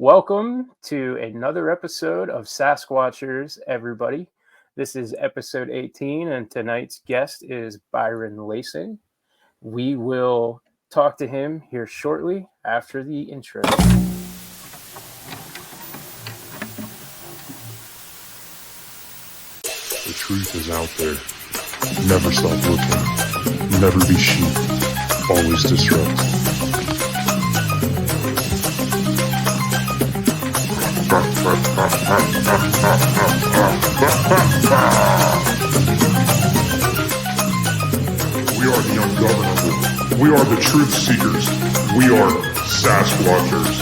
Welcome to another episode of Sasquatchers, everybody. This is episode 18, and tonight's guest is Byron Lacy. We will talk to him here shortly after the intro. The truth is out there. Never stop looking. Never be sheep. Always disrupt. We are the ungovernable. We are the truth seekers. We are Sasquatchers.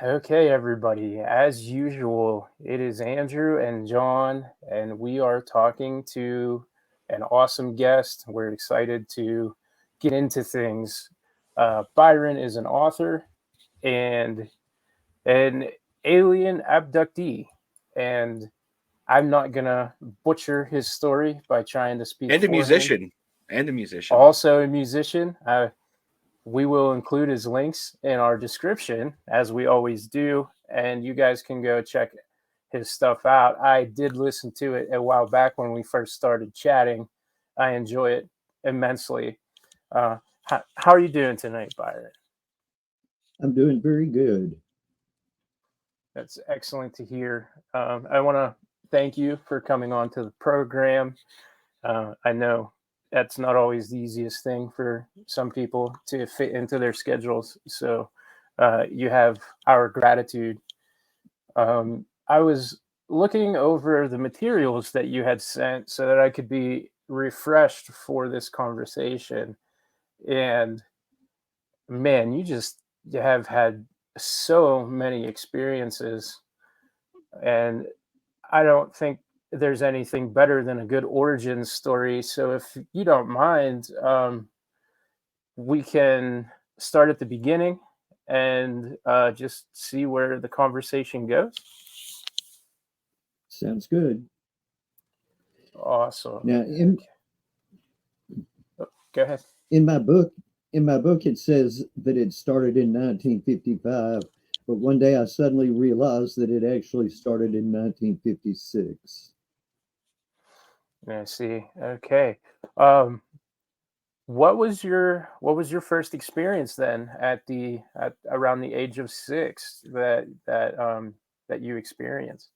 Okay, everybody. As usual, it is Andrew and John, and we are talking to an awesome guest. We're excited to get into things. Byron is an author and an alien abductee, and I'm not gonna butcher his story by trying to speak. And a for musician. him. And a musician. Also a musician. We will include his links in our description, as we always do, and you guys can go check his stuff out. I did listen to it a while back when we first started chatting. I enjoy it immensely. How are you doing tonight, Byron? I'm doing very good. That's excellent to hear. I want to thank you for coming on to the program. I know that's not always the easiest thing for some people to fit into their schedules. So you have our gratitude. I was looking over the materials that you had sent so that I could be refreshed for this conversation. And man, you have had so many experiences. And I don't think there's anything better than a good origin story. So if you don't mind, we can start at the beginning and just see where the conversation goes. Sounds good. Awesome. Now, go ahead. In my book, it says that it started in 1955, but one day I suddenly realized that it actually started in 1956. I see. Okay. What was your first experience then at around the age of 6 that you experienced?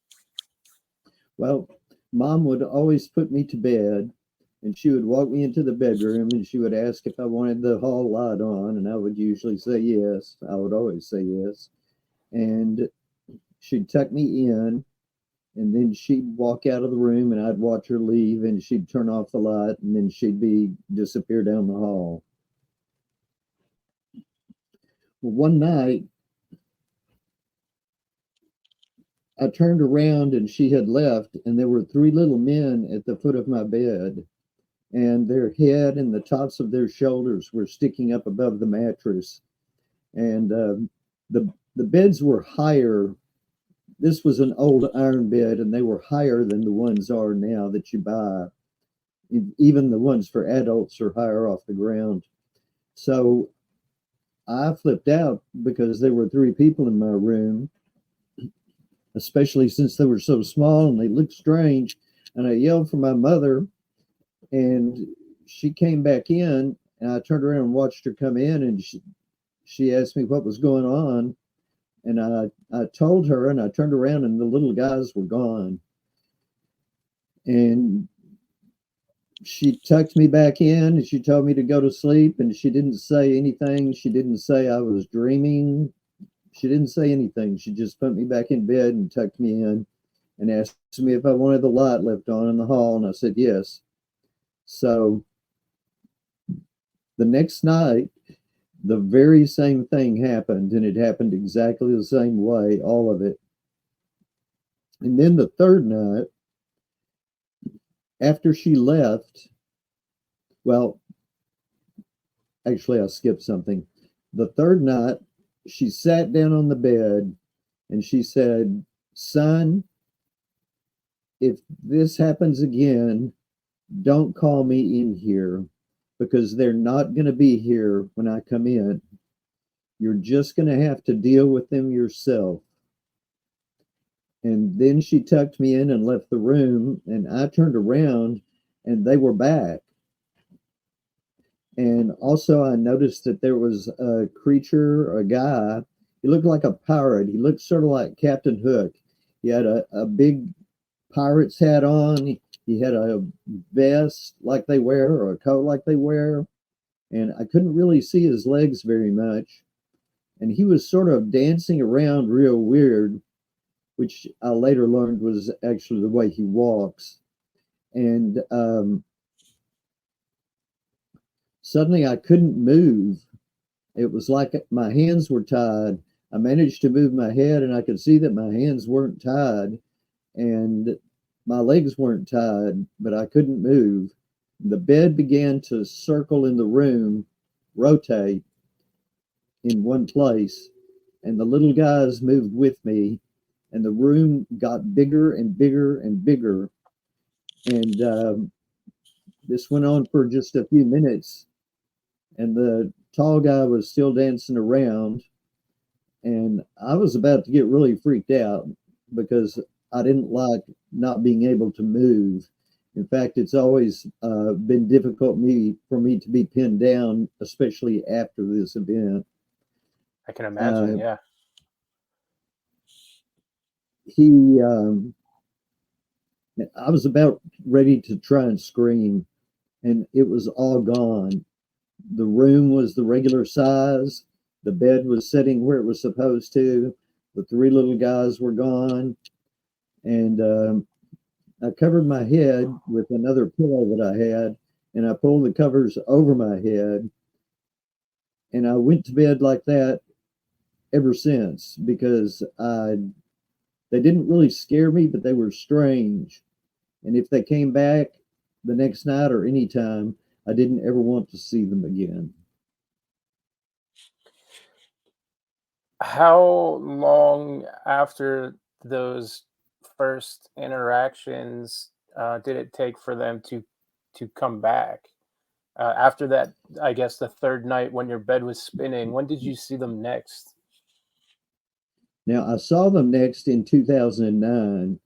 Well, Mom would always put me to bed, and she would walk me into the bedroom, and she would ask if I wanted the hall light on, and I would usually say yes. I would always say yes. And she'd tuck me in, and then she'd walk out of the room, and I'd watch her leave, and she'd turn off the light, and then she'd disappear down the hall. Well, one night, I turned around and she had left, and there were 3 little men at the foot of my bed, and their head and the tops of their shoulders were sticking up above the mattress. And the beds were higher. This was an old iron bed, and they were higher than the ones are now that you buy. Even the ones for adults are higher off the ground. So I flipped out because there were 3 people in my room, especially since they were so small and they looked strange. And I yelled for my mother, and she came back in, and I turned around and watched her come in, and she asked me what was going on. And I told her, and I turned around, and the little guys were gone. And she tucked me back in, and she told me to go to sleep, and she didn't say anything. She didn't say I was dreaming. She didn't say anything. She just put me back in bed and tucked me in and asked me if I wanted the light left on in the hall, and I said yes. So the next night, the very same thing happened, and it happened exactly the same way, all of it. And then the third night, after she left, well, actually, I skipped something. The third night, she sat down on the bed and she said, "Son, if this happens again, don't call me in here because they're not going to be here when I come in. You're just going to have to deal with them yourself. And then she tucked me in and left the room, and I turned around and they were back. And also, I noticed that there was a creature, a guy. He looked like a pirate. He looked sort of like Captain Hook. He had a big pirate's hat on. He had a vest like they wear, or a coat like they wear. And I couldn't really see his legs very much. And he was sort of dancing around real weird, which I later learned was actually the way he walks. And suddenly I couldn't move. It was like my hands were tied. I managed to move my head and I could see that my hands weren't tied and my legs weren't tied, but I couldn't move. The bed began to circle in the room, rotate in one place, and the little guys moved with me, and the room got bigger and bigger and bigger. And this went on for just a few minutes, and the tall guy was still dancing around, and I was about to get really freaked out because I didn't like not being able to move. In fact, it's always been difficult for me to be pinned down, especially after this event. I can imagine. Yeah. I was about ready to try and scream, and it was all gone. The room was the regular size. The bed was sitting where it was supposed to. The three little guys were gone. And I covered my head with another pillow that I had, and I pulled the covers over my head. And I went to bed like that ever since because they didn't really scare me, but they were strange. And if they came back the next night or any time, I didn't ever want to see them again. How long after those first interactions did it take for them to come back? After that, I guess the third night when your bed was spinning, when did you see them next? Now, I saw them next in 2009,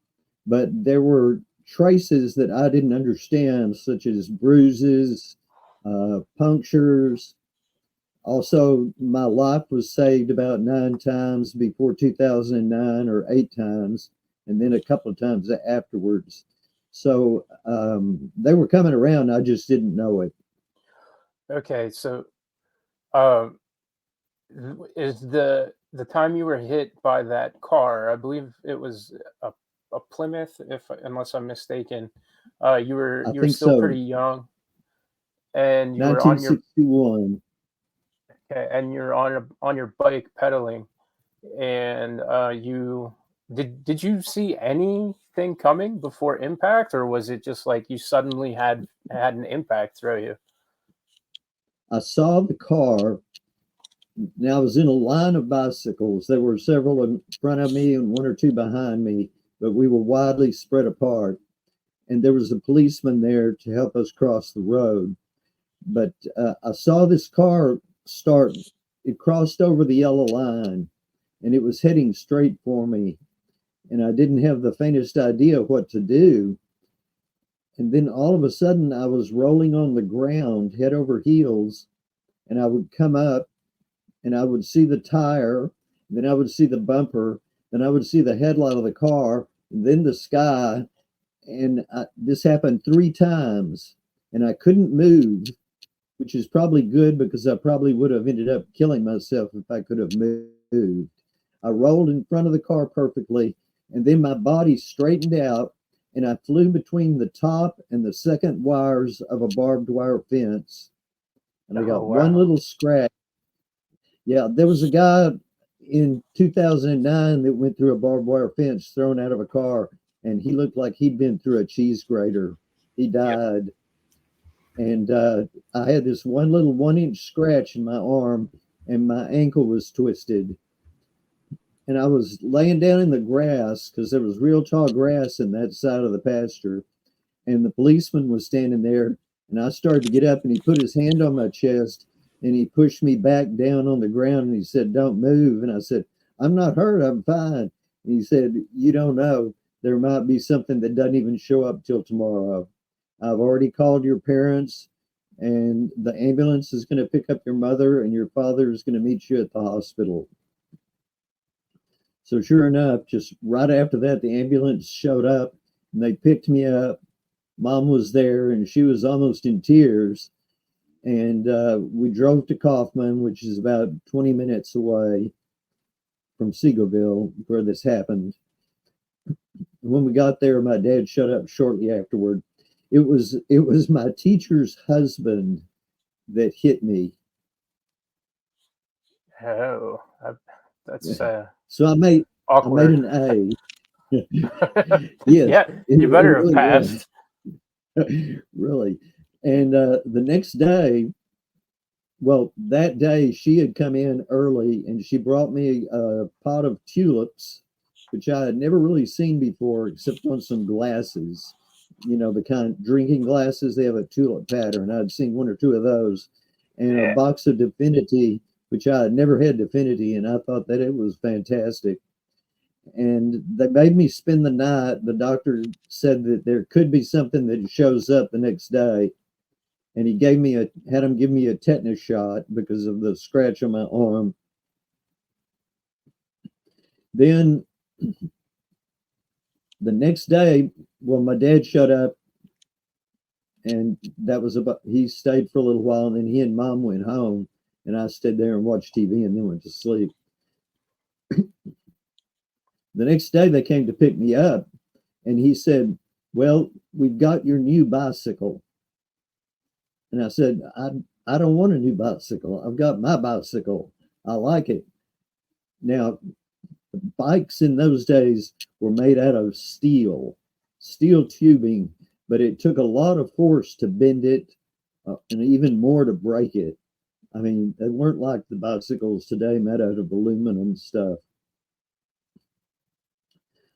but there were traces that I didn't understand, such as bruises, punctures. Also, my life was saved about 9 times before 2009, or 8 times, and then a couple of times afterwards. So they were coming around. I just didn't know it. Okay, so um, is the time you were hit by that car? I believe it was a Plymouth, if unless I'm mistaken. I You were think still so. pretty young, and you were on your 1961. and you're on your bike pedaling, and you did you see anything coming before impact, or was it just like you suddenly had an impact throw you? I saw the car. Now I was in a line of bicycles. There were several in front of me and one or two behind me, but we were widely spread apart. And there was a policeman there to help us cross the road. But I saw this car start. It crossed over the yellow line, and it was heading straight for me. And I didn't have the faintest idea what to do. And then all of a sudden, I was rolling on the ground, head over heels, and I would come up and I would see the tire, then I would see the bumper, then I would see the headlight of the car, and then the sky. And this happened 3 times, and I couldn't move, which is probably good because I probably would have ended up killing myself if I could have moved. I rolled in front of the car perfectly, and then my body straightened out, and I flew between the top and the second wires of a barbed wire fence. And I Oh got one wow. little scratch. Yeah, there was a guy in 2009 that went through a barbed wire fence thrown out of a car, and he looked like he'd been through a cheese grater. He Yep. died. And I had this one little 1 inch scratch in my arm, and my ankle was twisted. And I was laying down in the grass because there was real tall grass in that side of the pasture. and the policeman was standing there, and I started to get up, and he put his hand on my chest, and he pushed me back down on the ground, and he said, "Don't move." And I said, "I'm not hurt, I'm fine." And he said, "You don't know. There might be something that doesn't even show up till tomorrow. I've already called your parents, and the ambulance is going to pick up your mother, and your father is going to meet you at the hospital." So sure enough, just right after that, the ambulance showed up, and they picked me up. Mom was there, and she was almost in tears. And we drove to Kaufman, which is about 20 minutes away from Seagoville, where this happened. When we got there, my dad showed up shortly afterward. It was my teacher's husband that hit me. Oh, that's So I made awkward. an A. Yes, Yeah, you better have really passed. really. And the next day, well, that day she had come in early and she brought me a pot of tulips, which I had never really seen before, except on some glasses. You know, the kind of drinking glasses, they have a tulip pattern. I'd seen one or two of those, and a Yeah. box of Definity, which I had never had Definity, and I thought that it was fantastic. And they made me spend the night. The doctor said that there could be something that shows up the next day, and he had him give me a tetanus shot because of the scratch on my arm. Then the next day, well, my dad showed up, and that was about, he stayed for a little while, and then he and mom went home, and I stayed there and watched TV and then went to sleep. The next day they came to pick me up, and he said, "Well, we've got your new bicycle." And I said, I don't want a new bicycle. I've got my bicycle. I like it. Now, bikes in those days were made out of steel tubing, but it took a lot of force to bend it, and even more to break it. I mean, they weren't like the bicycles today made out of aluminum stuff.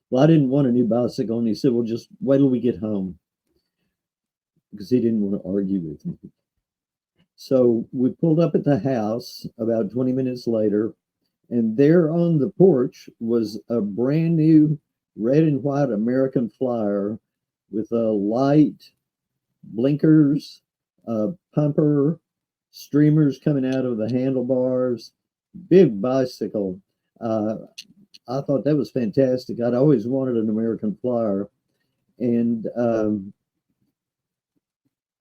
Well, I didn't want a new bicycle, and he said, "Well, just wait till we get home," because he didn't want to argue with me. So we pulled up at the house about 20 minutes later, and there on the porch was a brand new red and white American Flyer with a light, blinkers, pumper, streamers coming out of the handlebars, big bicycle. I thought that was fantastic. I'd always wanted an American Flyer. And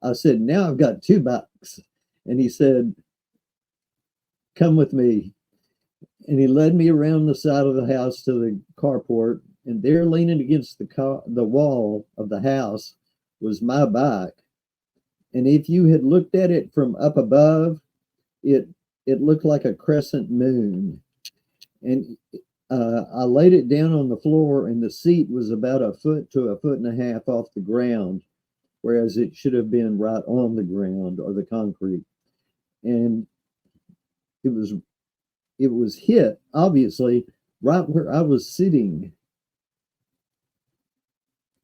I said, "Now I've got two bikes." And he said, "Come with me." And he led me around the side of the house to the carport. And there, leaning against the wall of the house, was my bike. And if you had looked at it from up above, it looked like a crescent moon. And I laid it down on the floor, and the seat was about a foot to a foot and a half off the ground, whereas it should have been right on the ground or the concrete. And it was hit, obviously, right where I was sitting.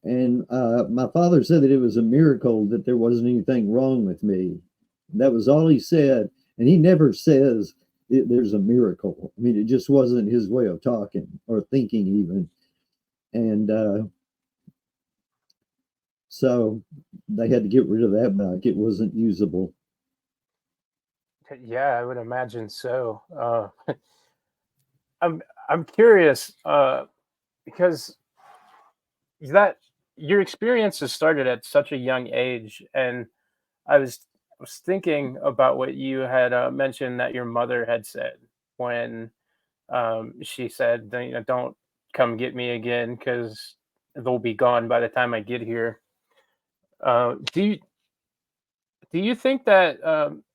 And my father said that it was a miracle that there wasn't anything wrong with me. That was all he said. And he never says there's a miracle. I mean, it just wasn't his way of talking or thinking even. And so they had to get rid of that bike. It wasn't usable. Yeah, I would imagine so. I'm curious because that your experiences started at such a young age, and I was thinking about what you had mentioned that your mother had said when she said, Don't come get me again because they'll be gone by the time I get here." Do you think that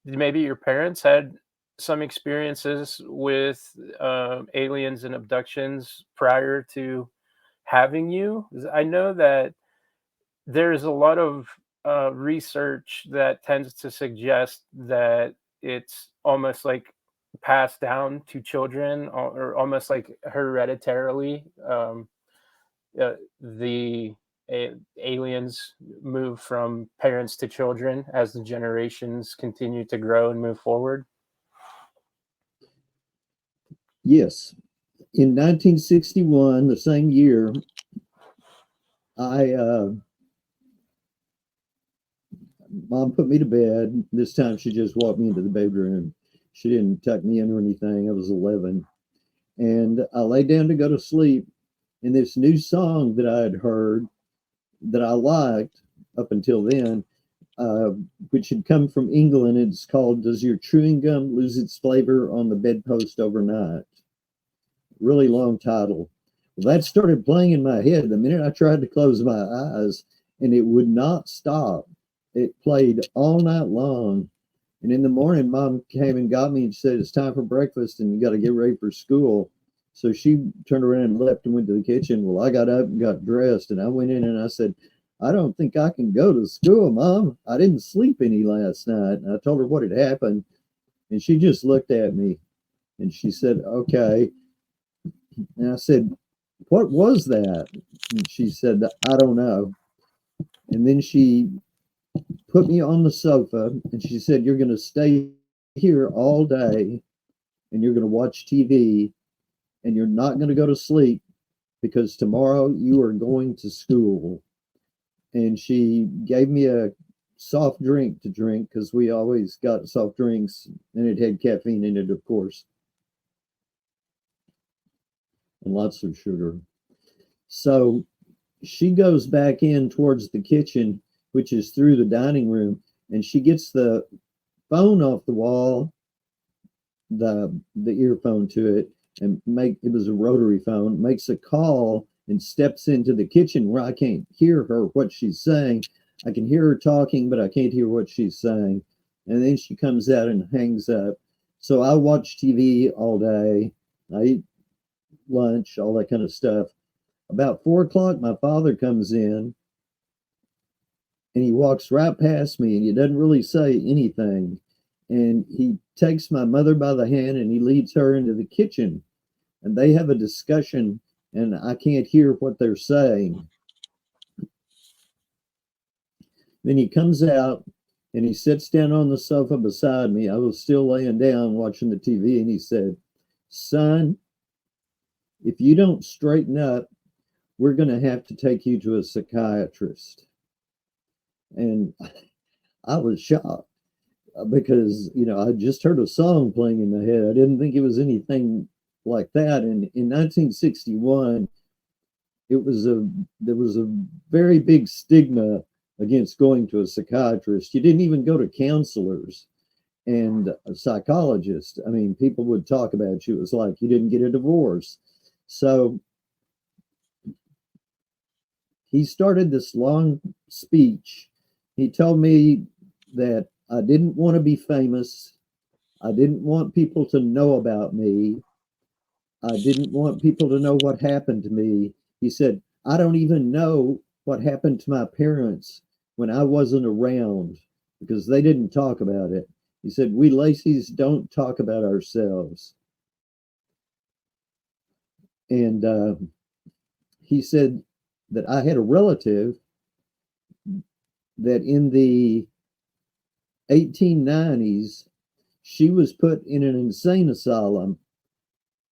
maybe your parents had some experiences with aliens and abductions prior to having you? 'Cause I know that there's a lot of research that tends to suggest that it's almost like passed down to children, or almost like hereditarily. The aliens move from parents to children as the generations continue to grow and move forward? Yes. In 1961, the same year, Mom put me to bed. This time she just walked me into the bedroom. She didn't tuck me in or anything. I was 11. And I lay down to go to sleep. And this new song that I had heard that I liked up until then, which had come from England, it's called "Does Your Chewing Gum Lose Its Flavor on the Bedpost Overnight?" Really long title. Well, that started playing in my head the minute I tried to close my eyes, and it would not stop. It played all night long. And in the morning, Mom came and got me and said, "It's time for breakfast and you got to get ready for school." So she turned around and left and went to the kitchen. Well, I got up and got dressed, and I went in and I said, "I don't think I can go to school, Mom. I didn't sleep any last night." And I told her what had happened. And she just looked at me and she said, "Okay." And I said, "What was that?" And she said, "I don't know." And then she put me on the sofa and she said, "You're going to stay here all day and you're going to watch TV and you're not going to go to sleep because tomorrow you are going to school." And she gave me a soft drink to drink because we always got soft drinks and it had caffeine in it, of course, and lots of sugar. So she goes back in towards the kitchen, which is through the dining room, and she gets the phone off the wall, the earphone to it, and it was a rotary phone, makes a call and steps into the kitchen where I can't hear her what she's saying. I can hear her talking, but I can't hear what she's saying. And then she comes out and hangs up. So I watch TV all day. I eat lunch, all that kind of stuff. About 4 o'clock, my father comes in and he walks right past me and he doesn't really say anything. And he takes my mother by the hand and he leads her into the kitchen. And they have a discussion and I can't hear what they're saying. Then he comes out and he sits down on the sofa beside me. I was still laying down watching the TV, and he said, "Son, if you don't straighten up, we're going to have to take you to a psychiatrist." And I was shocked because, I just heard a song playing in my head. I didn't think it was anything like that. And in 1961, there was a very big stigma against going to a psychiatrist. You didn't even go to counselors and a psychologist. I mean, people would talk about you. It was like you didn't get a divorce. So he started this long speech. He told me that I didn't want to be famous. I didn't want people to know about me. I didn't want people to know what happened to me. He said, "I don't even know what happened to my parents when I wasn't around because they didn't talk about it." He said, "We Lacys don't talk about ourselves." And he said that I had a relative that in the 1890s, she was put in an insane asylum.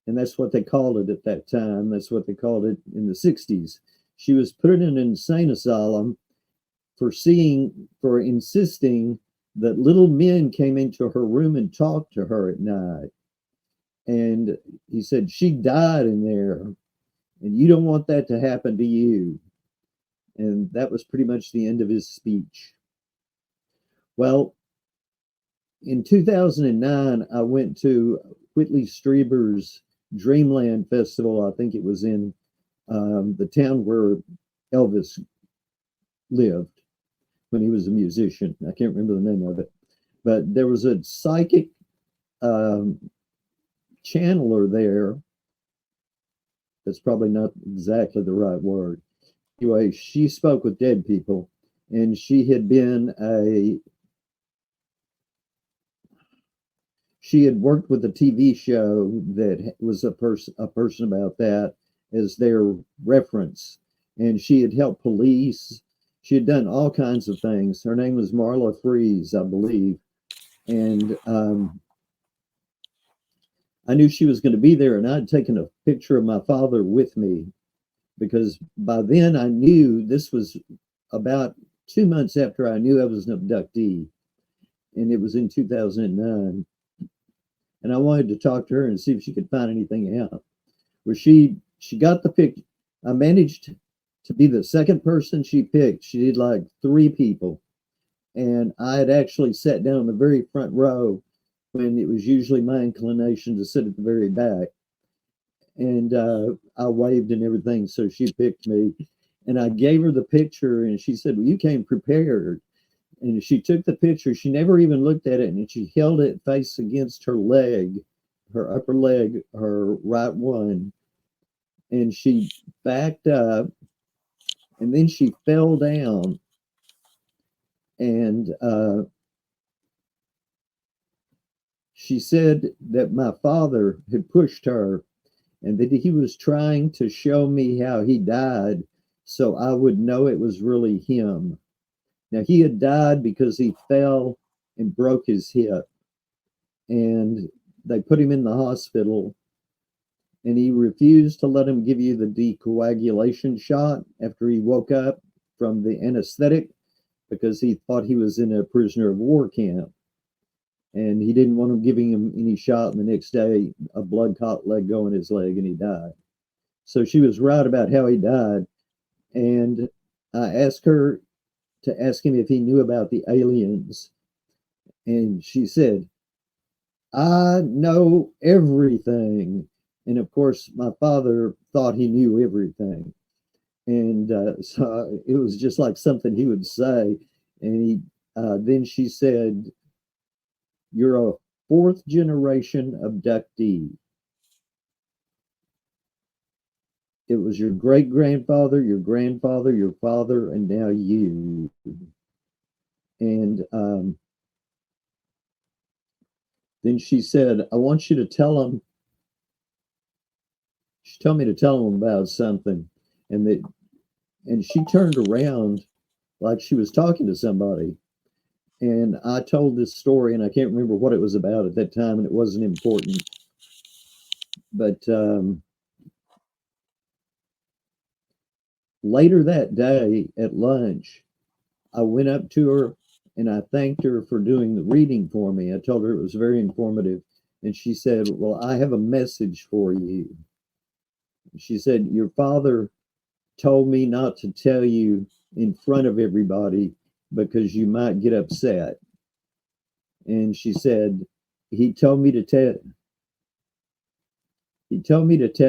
And that's what they called it at that time. That's what they called it in the 60s. She was put in an insane asylum for insisting that little men came into her room and talked to her at night. And he said, "She died in there, and you don't want that to happen to you." And that was pretty much the end of his speech. Well, in 2009, I went to Whitley Strieber's Dreamland Festival. I think it was in the town where Elvis lived when he was a musician. I can't remember the name of it. But there was a psychic channeler there. That's probably not exactly the right word. Anyway, she spoke with dead people, and she had worked with a TV show that was a person about that as their reference. and she had helped police. She had done all kinds of things. Her name was Marla Fries, I believe. And I knew she was going to be there, and I'd taken a picture of my father with me because by then I knew this was about 2 months after I knew I was an abductee, and it was in 2009. And I wanted to talk to her and see if she could find anything out. Where she got the pic. I managed to be the second person she picked. She did like 3 people, and I had actually sat down in the very front row when it was usually my inclination to sit at the very back. And I waved and everything, so she picked me. And I gave her the picture, and she said, "Well, you came prepared." And she took the picture. She never even looked at it, and she held it face against her leg, her upper leg, her right one. And she backed up, and then she fell down. And she said that my father had pushed her and that he was trying to show me how he died so I would know it was really him. Now, he had died because he fell and broke his hip, and they put him in the hospital, and he refused to let him give you the decoagulation shot after he woke up from the anesthetic because he thought he was in a prisoner of war camp. And he didn't want him giving him any shot. And the next day, a blood clot let go in his leg and he died. So she was right about how he died. And I asked her to ask him if he knew about the aliens. And she said, "I know everything." And of course, my father thought he knew everything. And so it was just like something he would say. And then she said, "You're a 4th generation abductee. It was your great grandfather, your grandfather, your father, and now you." And then she said, "I want you to tell them." She told me to tell them about something, and she turned around like she was talking to somebody. And I told this story, and I can't remember what it was about at that time, and it wasn't important. But later that day at lunch, I went up to her and I thanked her for doing the reading for me. I told her it was very informative. And she said, "Well, I have a message for you." She said, "Your father told me not to tell you in front of everybody because you might get upset." And she said, he told me to tell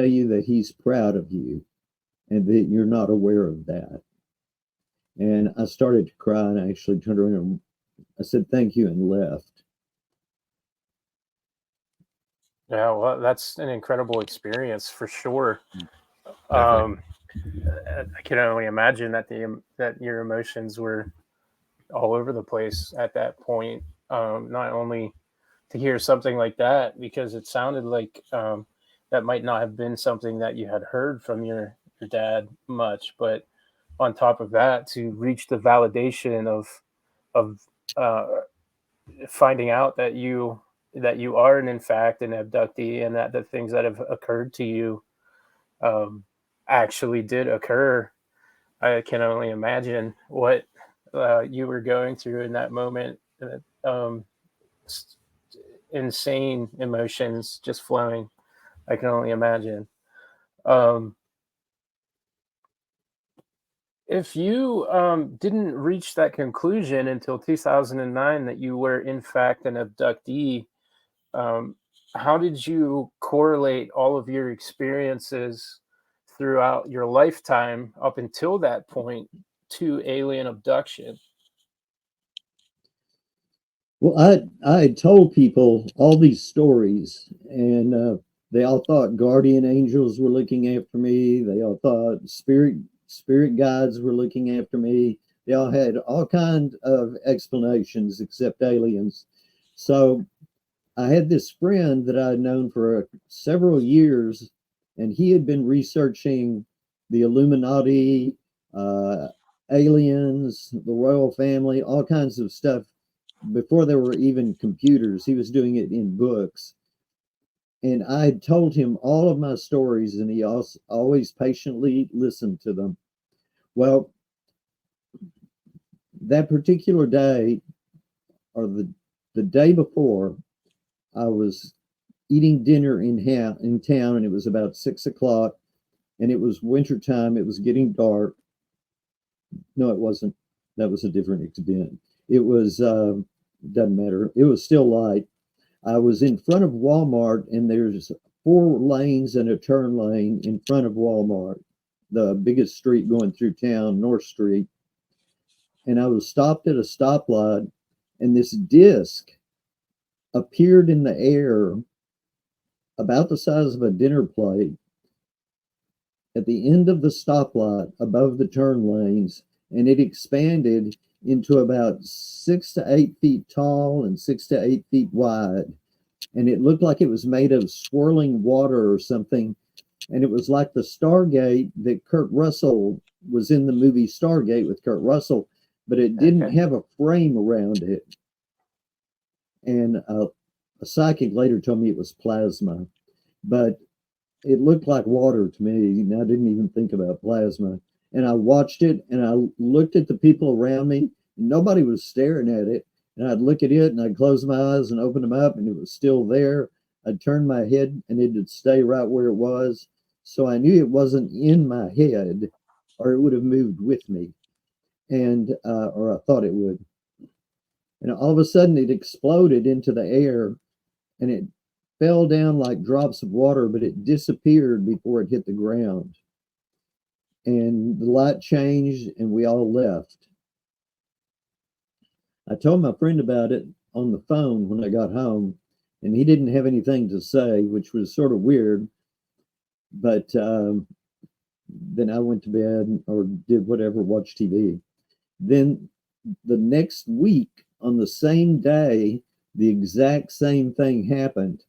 you that he's proud of you and that you're not aware of that." And I started to cry, and I actually turned around and I said, "Thank you," and left. Yeah, well, that's an incredible experience for sure. Definitely. I can only imagine that that your emotions were all over the place at that point. Not only to hear something like that, because it sounded like that might not have been something that you had heard from your dad much, but on top of that, to reach the validation of uh, finding out that you are in fact an abductee, and that the things that have occurred to you actually did occur. I can only imagine what you were going through in that moment. Um, Insane emotions just flowing. I can only imagine. Um, if you didn't reach that conclusion until 2009 that you were in fact an abductee, um, how did you correlate all of your experiences throughout your lifetime up until that point to alien abduction? Well, I had told people all these stories, and they all thought guardian angels were looking after me. They all thought spirit guides were looking after me. They all had all kinds of explanations except aliens. So I had this friend that I had known for several years, and he had been researching the Illuminati, aliens, the royal family, all kinds of stuff. Before there were even computers, he was doing it in books. And I had told him all of my stories, and he also always patiently listened to them. Well, that particular day, or the day before, I was eating dinner in town, and it was about 6 o'clock, and it was wintertime. It was getting dark. No, it wasn't. That was a different event. It was, doesn't matter. It was still light. I was in front of Walmart, and there's 4 lanes and a turn lane in front of Walmart, the biggest street going through town, North Street. And I was stopped at a stoplight, and this disc appeared in the air about the size of a dinner plate at the end of the stoplight above the turn lanes, and it expanded into about 6 to 8 feet tall and 6 to 8 feet wide. And it looked like it was made of swirling water or something. And it was like the Stargate that Kurt Russell was in the movie Stargate with Kurt Russell, but it didn't have a frame around it. And a psychic later told me it was plasma, but it looked like water to me. And I didn't even think about plasma. And I watched it, and I looked at the people around me. Nobody was staring at it. And I'd look at it, and I'd close my eyes and open them up, and it was still there. I'd turn my head, and it would stay right where it was. So I knew it wasn't in my head, or it would have moved with me, and or I thought it would. And all of a sudden, it exploded into the air, and it fell down like drops of water, but it disappeared before it hit the ground. And the light changed, and we all left. I told my friend about it on the phone when I got home, and he didn't have anything to say, which was sort of weird. But then I went to bed or did whatever, watch TV. Then the next week, on the same day, the exact same thing happened.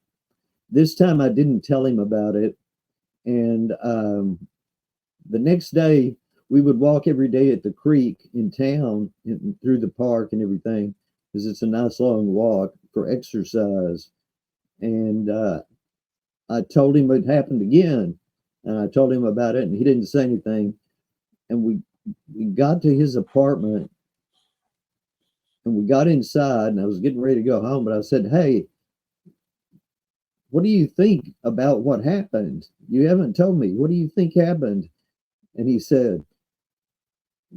This time I didn't tell him about it. And the next day, we would walk every day at the creek in town through the park and everything, because it's a nice long walk for exercise. And I told him it happened again, and I told him about it, and he didn't say anything. And we got to his apartment, and we got inside, and I was getting ready to go home, but I said, "Hey, what do you think about what happened? You haven't told me. What do you think happened?" And he said,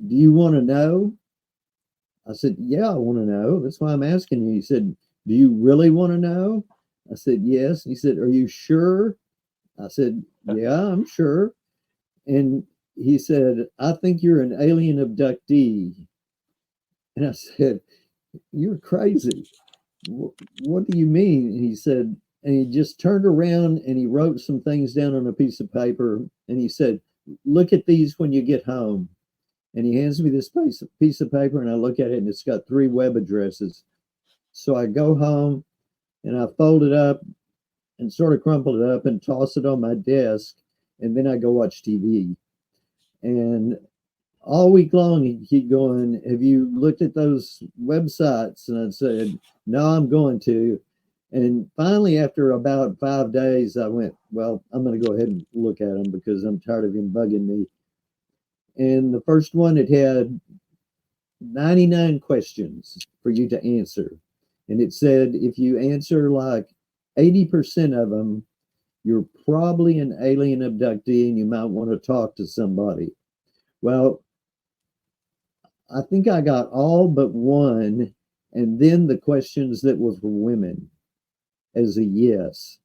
"Do you want to know?" I said, "Yeah, I want to know. That's why I'm asking you." He said, "Do you really want to know?" I said, "Yes." He said, "Are you sure?" I said, "Yeah, I'm sure." And he said, "I think you're an alien abductee." And I said, "You're crazy. What do you mean?" And he said, and he just turned around and he wrote some things down on a piece of paper. And he said, "Look at these when you get home." And he hands me this piece of paper, and I look at it, and it's got 3 web addresses. So I go home, and I fold it up and sort of crumple it up and toss it on my desk, and then I go watch TV. And all week long, he'd keep going, "Have you looked at those websites?" And I said, "No, I'm going to." And finally, after about 5 days, I went, "Well, I'm going to go ahead and look at them because I'm tired of him bugging me." And the first one, it had 99 questions for you to answer. And it said, if you answer like 80% of them, you're probably an alien abductee and you might want to talk to somebody. Well, I think I got all but one, and then the questions that were for women as a yes.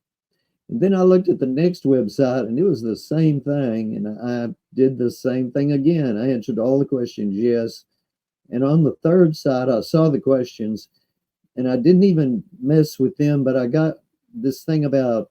And then I looked at the next website, and it was the same thing. And I did the same thing again. I answered all the questions yes. And on the third side, I saw the questions, and I didn't even mess with them, but I got this thing about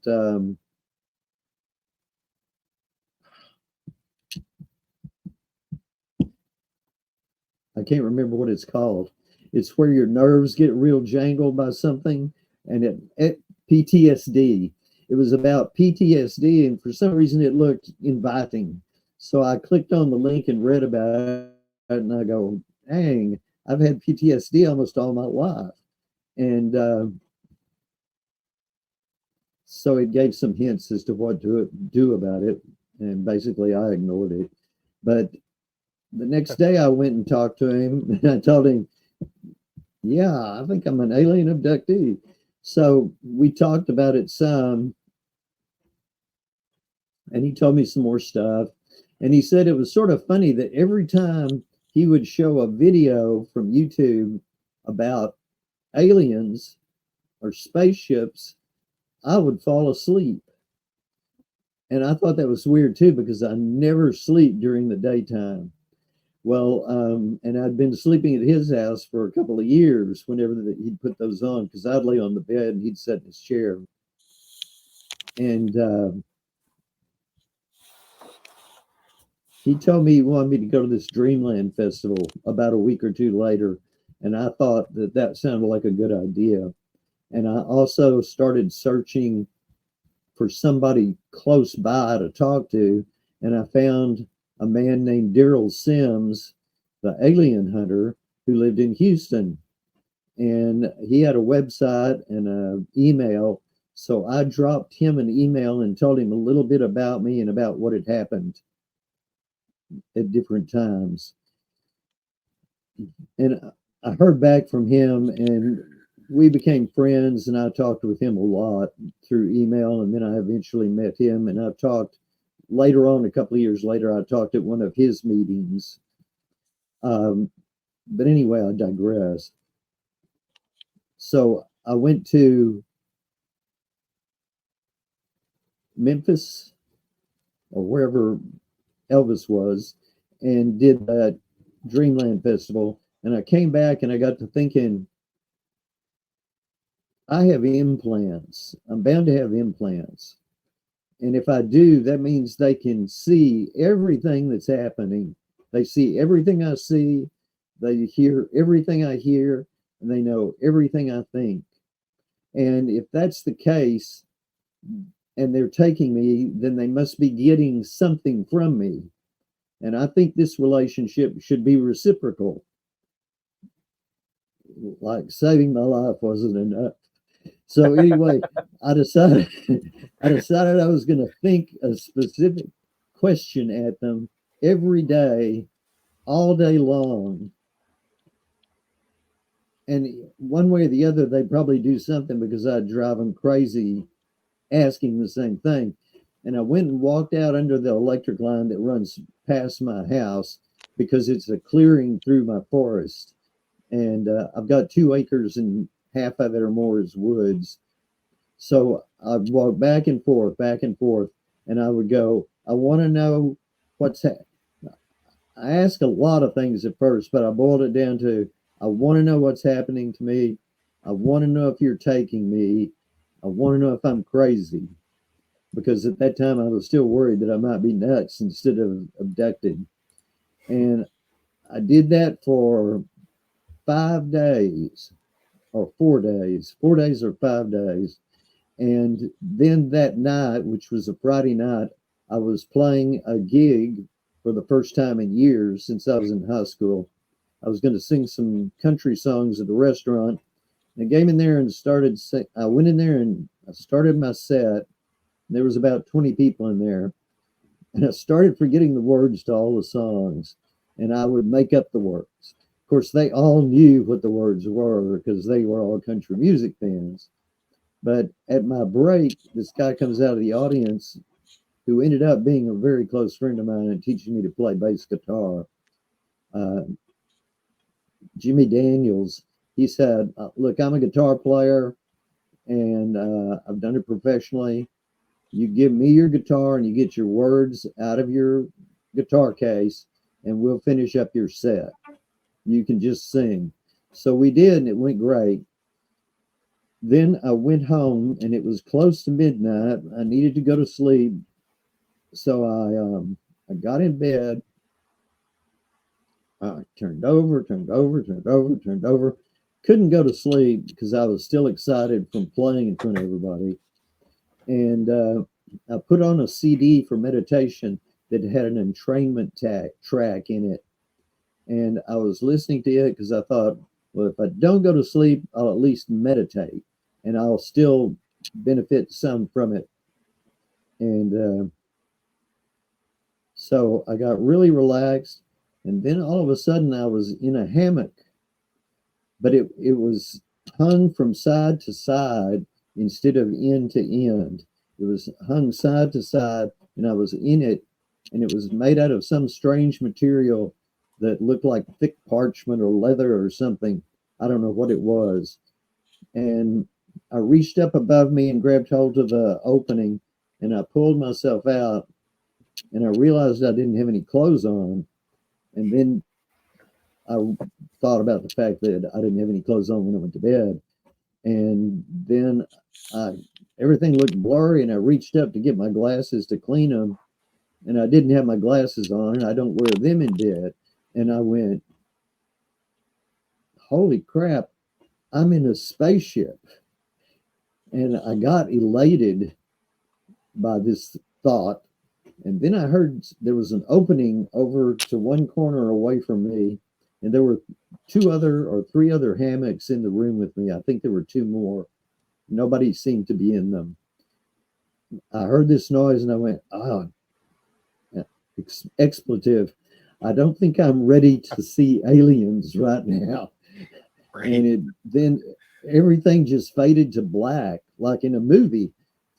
I can't remember what it's called. It's where your nerves get real jangled by something, and it PTSD. It was about PTSD, and for some reason it looked inviting. So I clicked on the link and read about it, and I go, dang, I've had PTSD almost all my life. And so it gave some hints as to what to do about it. And basically, I ignored it. But the next day, I went and talked to him, and I told him, yeah, I think I'm an alien abductee. So we talked about it some, and he told me some more stuff. And he said it was sort of funny that every time he would show a video from YouTube about aliens or spaceships, I would fall asleep. And I thought that was weird too, because I never sleep during the daytime. Well, and I'd been sleeping at his house for a couple of years whenever he'd put those on, because I'd lay on the bed and he'd sit in his chair. And he told me he wanted me to go to this Dreamland festival about a week or two later. And I thought that that sounded like a good idea. And I also started searching for somebody close by to talk to. And I found a man named Daryl Sims, the alien hunter, who lived in Houston. And he had a website and an email. So I dropped him an email and told him a little bit about me and about what had happened at different times. And I heard back from him, and we became friends, and I talked with him a lot through email, and then I eventually met him, and I've talked later on, a couple of years later, I talked at one of his meetings. But anyway, I digress. So I went to Memphis or wherever Elvis was and did that Dreamland Festival. And I came back and I got to thinking, I have implants. I'm bound to have implants. And if I do, that means they can see everything that's happening. They see everything I see. They hear everything I hear. And they know everything I think. And if that's the case, and they're taking me, then they must be getting something from me. And I think this relationship should be reciprocal. Like saving my life wasn't enough. So anyway, I decided I was going to think a specific question at them every day, all day long. And one way or the other, they'd probably do something because I'd drive them crazy asking the same thing. And I went and walked out under the electric line that runs past my house because it's a clearing through my forest. And I've got 2 acres and half of it or more is woods. So I'd walk back and forth, and I would go, I want to know what's happening. I asked a lot of things at first, but I boiled it down to, I want to know what's happening to me. I want to know if you're taking me. I want to know if I'm crazy. Because at that time, I was still worried that I might be nuts instead of abducted. And I did that for 5 days or 4 days, 4 days or 5 days. And then that night, which was a Friday night, I was playing a gig for the first time in years since I was in high school. I was going to sing some country songs at the restaurant. And I came in there and I went in there and I started my set. There was about 20 people in there. And I started forgetting the words to all the songs. And I would make up the words. Of course, they all knew what the words were because they were all country music fans. But at my break, this guy comes out of the audience who ended up being a very close friend of mine and teaching me to play bass guitar. Jimmy Daniels, he said, look, I'm a guitar player and I've done it professionally. You give me your guitar and you get your words out of your guitar case and we'll finish up your set. You can just sing. So we did, and it went great. Then I went home and it was close to midnight. I needed to go to sleep. So I got in bed. I turned over. Couldn't go to sleep because I was still excited from playing in front of everybody. And I put on a CD for meditation. that had an entrainment track in it. And I was listening to it because I thought, well, if I don't go to sleep, I'll at least meditate and I'll still benefit some from it. And so I got really relaxed. And then all of a sudden I was in a hammock, but it was hung from side to side instead of end to end. It was hung side to side, and I was in it, and it was made out of some strange material that looked like thick parchment or leather or something. I don't know what it was. And I reached up above me and grabbed hold of the opening, and I pulled myself out, and I realized I didn't have any clothes on. And then I thought about the fact that I didn't have any clothes on when I went to bed. And then everything looked blurry, and I reached up to get my glasses to clean them, and I didn't have my glasses on, and I don't wear them in bed. And I went, holy crap, I'm in a spaceship. And I got elated by this thought. And then I heard there was an opening over to one corner away from me, and there were 2 other or 3 other hammocks in the room with me. I think there were 2 more. Nobody seemed to be in them. I heard this noise and I went, oh, expletive. I don't think I'm ready to see aliens right now. Right. And then everything just faded to black, like in a movie,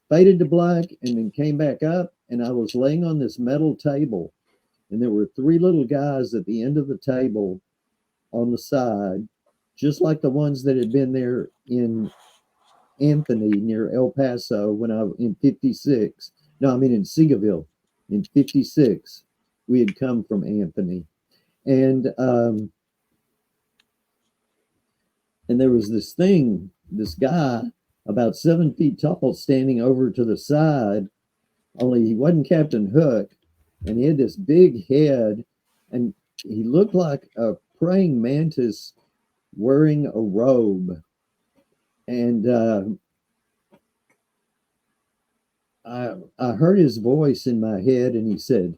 faded to black and then came back up. And I was laying on this metal table, and there were 3 little guys at the end of the table on the side, just like the ones that had been there in Anthony near El Paso when I was in 56. No, I mean in Seagoville in 56. We had come from Anthony. And there was this guy about 7 feet tall standing over to the side, only he wasn't Captain Hook, and he had this big head, and he looked like a praying mantis wearing a robe. And I heard his voice in my head, and he said,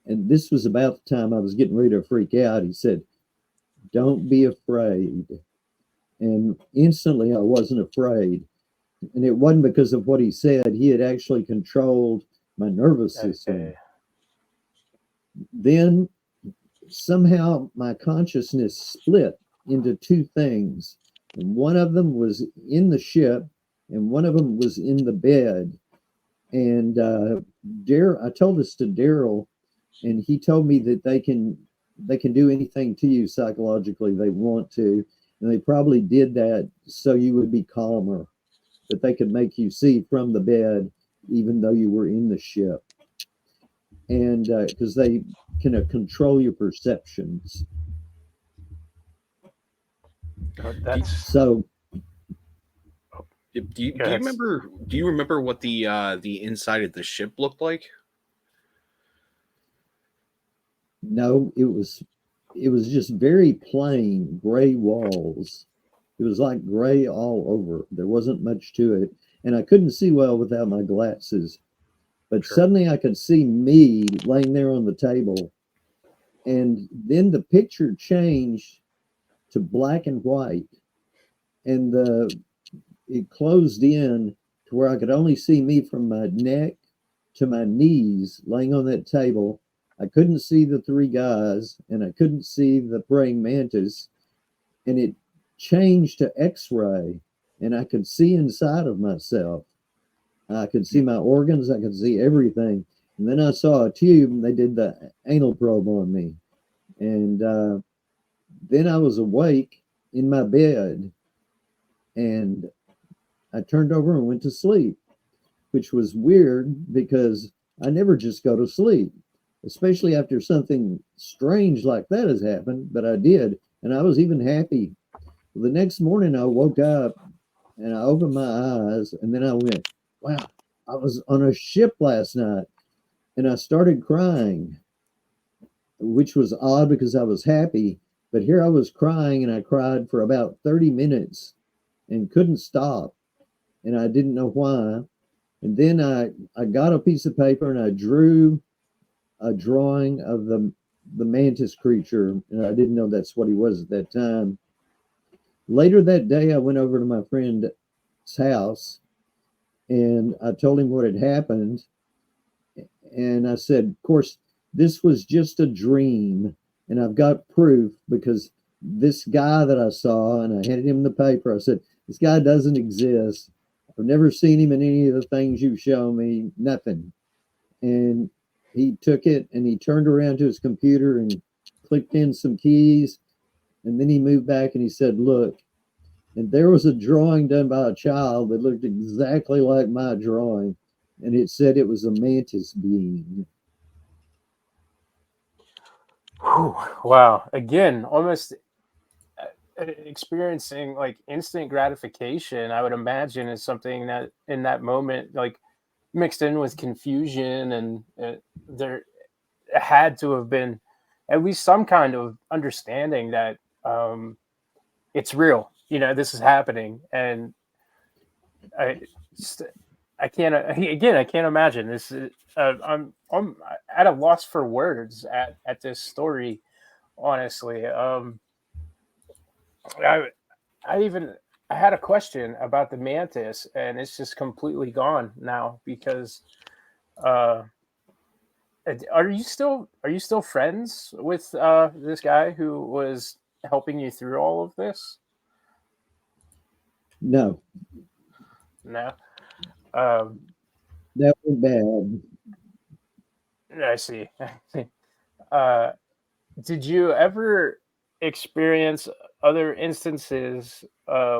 and this was about the time I was getting ready to freak out, he said, "Don't be afraid." And instantly I wasn't afraid. And it wasn't because of what he said. He had actually controlled my nervous system. Okay. Then somehow my consciousness split into 2 things. And one of them was in the ship, and one of them was in the bed. And I told this to Daryl, and he told me that they can do anything to you psychologically they want to. And they probably did that so you would be calmer, that they could make you see from the bed, even though you were in the ship. And because they can control your perceptions. So. Do you remember what the inside of the ship looked like? No, it was just very plain gray walls. It was like gray all over. There wasn't much to it. And I couldn't see well without my glasses. But sure. Suddenly I could see me laying there on the table. And then the picture changed to black and white. And it closed in to where I could only see me from my neck to my knees laying on that table. I couldn't see the 3 guys, and I couldn't see the praying mantis, and it changed to X-ray, and I could see inside of myself. I could see my organs, I could see everything. And then I saw a tube, and they did the anal probe on me. And then I was awake in my bed, and I turned over and went to sleep, which was weird because I never just go to sleep, especially after something strange like that has happened, but I did. And I was even happy. The next morning I woke up and I opened my eyes, and then I went, wow, I was on a ship last night. And I started crying, which was odd because I was happy. But here I was crying, and I cried for about 30 minutes and couldn't stop. And I didn't know why. And then I got a piece of paper and I drew a drawing of the mantis creature, and I didn't know that's what he was at that time. Later that day, I went over to my friend's house, and I told him what had happened. And I said, of course, this was just a dream, and I've got proof because this guy that I saw, and I handed him the paper. I said, this guy doesn't exist. I've never seen him in any of the things you show me, nothing. And he took it and he turned around to his computer and clicked in some keys. And then he moved back and he said, look, and there was a drawing done by a child that looked exactly like my drawing. And it said it was a mantis being. Whew, wow. Again, almost experiencing like instant gratification, I would imagine, is something that in that moment, like mixed in with confusion, and there had to have been at least some kind of understanding that it's real. This is happening, and I I can't again. I can't imagine this. I'm at a loss for words at this story. Honestly, I even I had a question about the mantis, and it's just completely gone now because uh, are you still friends with this guy who was helping you through all of this? No, No. Um, that was bad. I see. uh, did you ever experience other instances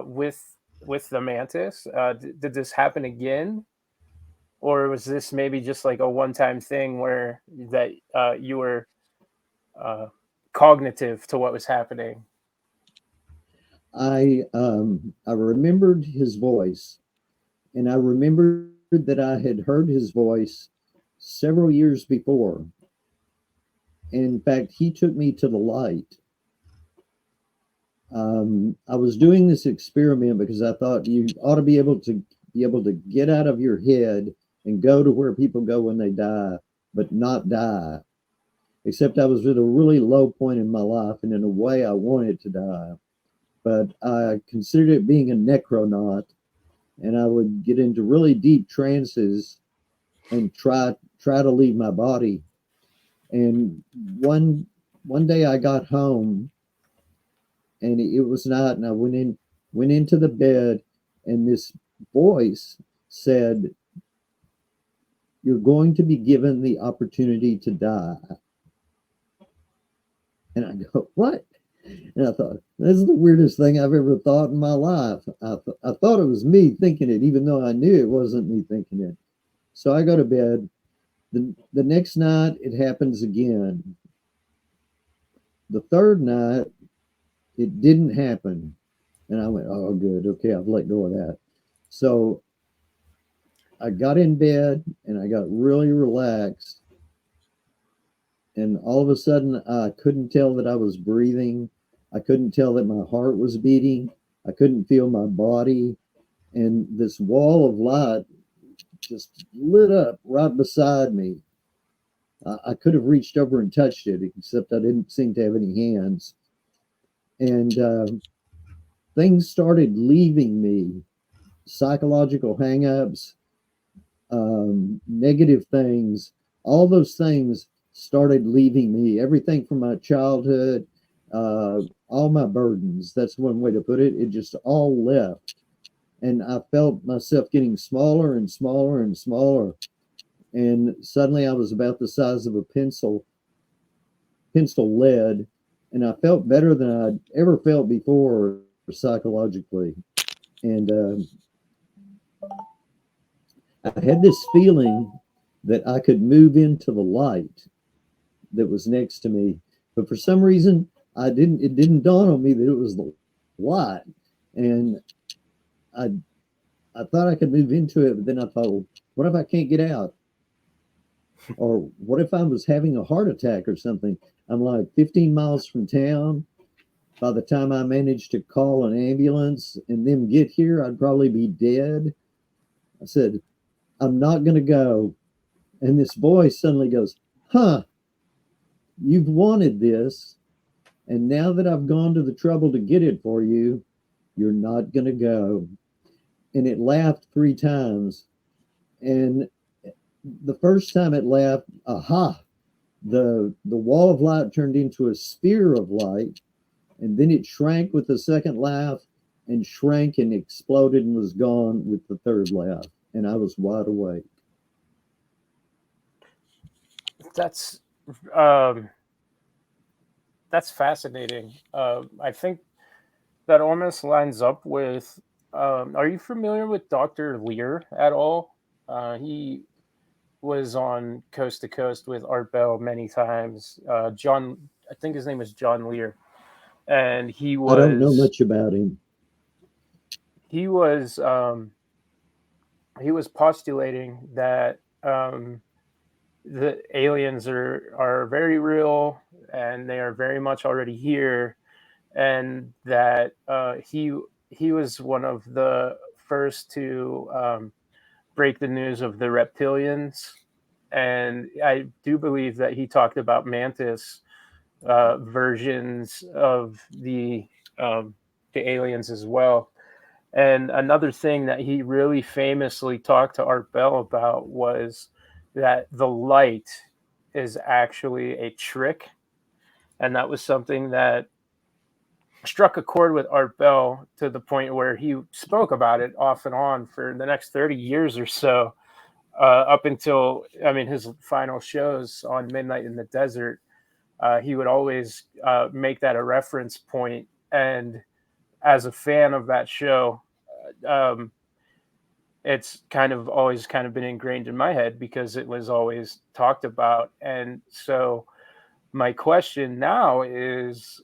with the mantis? Did this happen again, or was this maybe just like a one-time thing where that you were uh, cognitive to what was happening? I remembered his voice, and I remembered that I had heard his voice several years before. In fact, he took me to the light. I was doing this experiment because I thought you ought to be able to get out of your head and go to where people go when they die, but not die. Except I was at a really low point in my life, and in a way, I wanted to die. But I considered it being a necronaut, and I would get into really deep trances and try to leave my body. And one day I got home, and it was night, and I went into the bed, and this voice said, "You're going to be given the opportunity to die." And I go, "What?" And I thought, this is the weirdest thing I've ever thought in my life. I thought it was me thinking it, even though I knew it wasn't me thinking it. So I go to bed. The next night, it happens again. The third night, it didn't happen. And I went, oh, good. Okay, I've let go of that. So I got in bed and I got really relaxed. And all of a sudden, I couldn't tell that I was breathing. I couldn't tell that my heart was beating. I couldn't feel my body. And this wall of light just lit up right beside me. I could have reached over and touched it, except I didn't seem to have any hands. And things started leaving me, psychological hangups, negative things, all those things started leaving me. Everything from my childhood, all my burdens, that's one way to put it. It just all left. And I felt myself getting smaller and smaller and smaller. And suddenly I was about the size of a pencil lead. And I felt better than I'd ever felt before psychologically. And I had this feeling that I could move into the light that was next to me. But for some reason, it didn't dawn on me that it was the light. And I thought I could move into it, but then I thought, well, what if I can't get out? Or what if I was having a heart attack or something? I'm like 15 miles from town. By the time I managed to call an ambulance and them get here, I'd probably be dead. I said, I'm not going to go. And this voice suddenly goes, huh, you've wanted this. And now that I've gone to the trouble to get it for you, you're not going to go. And it laughed 3 times. And the first time it laughed, aha, the wall of light turned into a sphere of light. And then it shrank with the second laugh and shrank and exploded and was gone with the third laugh. And I was wide awake. That's fascinating. I think that almost lines up with. Are you familiar with Dr. Lear at all? He was on Coast to Coast with Art Bell many times. John, I think his name is John Lear, and I don't know much about him. He was postulating that the aliens are very real and they are very much already here, and that he was one of the first to break the news of the reptilians, and I do believe that he talked about mantis versions of the aliens as well. And another thing that he really famously talked to Art Bell about was that the light is actually a trick, and that was something that struck a chord with Art Bell to the point where he spoke about it off and on for the next 30 years or so, up until, I mean, his final shows on Midnight in the Desert. He would always make that a reference point. And as a fan of that show, it's kind of always kind of been ingrained in my head because it was always talked about. And so my question now is,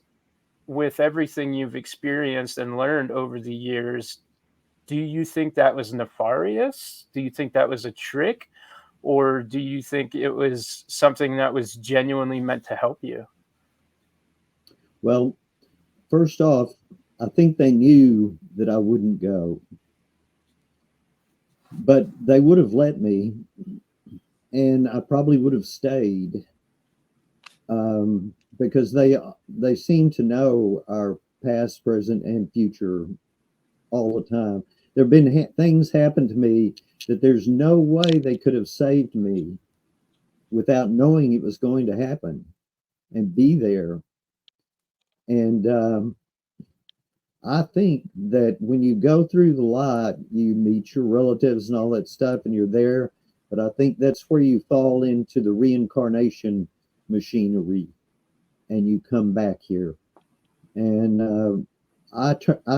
with everything you've experienced and learned over the years, do you think that was nefarious? Do you think that was a trick? Or do you think it was something that was genuinely meant to help you? Well, first off, I think they knew that I wouldn't go, but they would have let me, and I probably would have stayed, because they seem to know our past, present, and future all the time. There have been things happen to me that there's no way they could have saved me without knowing it was going to happen and be there. And I think that when you go through the light, you meet your relatives and all that stuff, and you're there. But I think that's where you fall into the reincarnation machinery, and you come back here. And I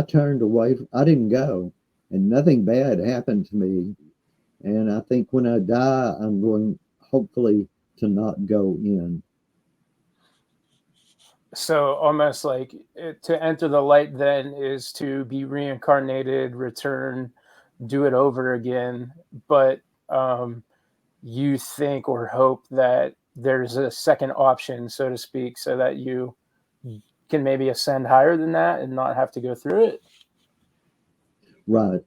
turned away. I didn't go, and nothing bad happened to me. And I think when I die, I'm going hopefully to not go in. So almost like to enter the light then is to be reincarnated, return, do it over again. But you think or hope that there's a second option, so to speak, so that you can maybe ascend higher than that and not have to go through it. Right.